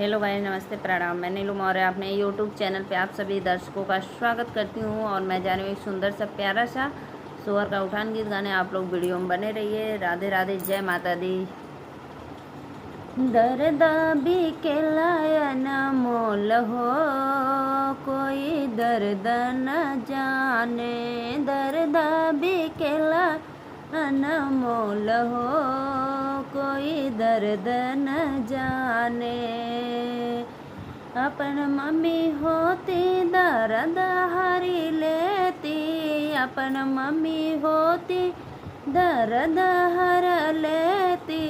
Hello भाई, नमस्ते, प्रणाम। मैं नीलू मौर्य अपने यूट्यूब चैनल पे आप सभी दर्शकों का स्वागत करती हूँ। और मैं जा रही हूँ एक सुंदर सा प्यारा सा सुअर का उठान गीत गाने। आप लोग वीडियो में बने रहिए। राधे राधे, जय माता दी। दर्द भी के लायन मोल हो, कोई दर्द न जाने। दर्द भी के लायन मोल हो, कोई दर्द न जाने। अपन मम्मी होती दर्द हरी लेती, अपन मम्मी होती दर्द हर लेती।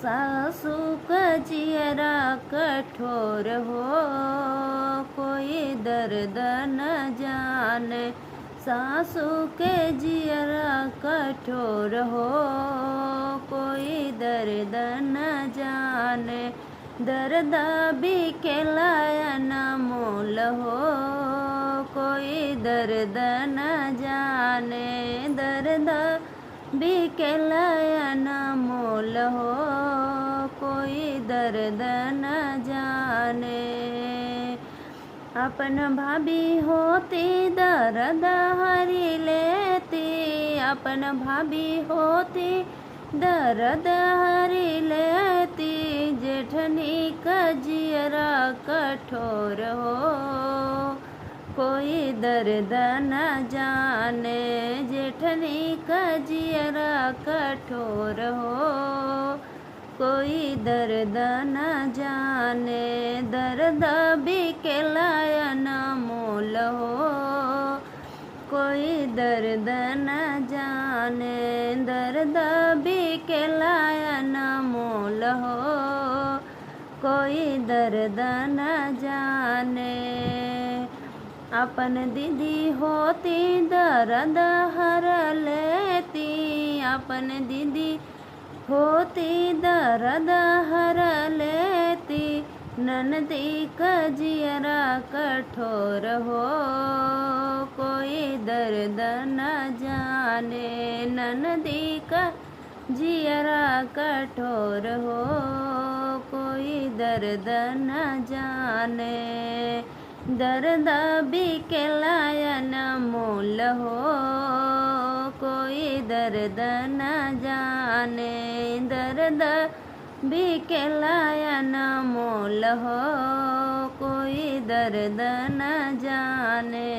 सासू का जियरा कठोर हो, कोई दर्द न जाने। सासू के जियरा कठोर हो, कोई दर्द न जाने। दर्द भी के लायन मोल हो, कोई दर्द न जाने। दर्द भी के लायन मोल हो, कोई दर्द न जाने। अपन भाभी होती दर्द हरी लेती, अपन भाभी होती दर्द हरी लेती। जेठनी का जियरा कठोर हो, कोई दर्द न जाने। जेठनी का जियरा कठोर हो, कोई दर्द न जाने। दर्द भी के लायन मोल हो, कोई दर्द न जाने। दर्द भी के लायन मोल हो, कोई दर्द न जाने। अपन दीदी होती दर्द हर लेती, अपन दीदी होती दर्द हर लेती। ननदी का जियरा कठोर हो, कोई दर्द न जाने। ननदी का जियरा कठोर हो, कोई दर्द न जाने। दर्द भी के लायन मोल हो, कोई दर्द न जाने। दर्द भी के लायन मोल हो, कोई दर्द न जाने।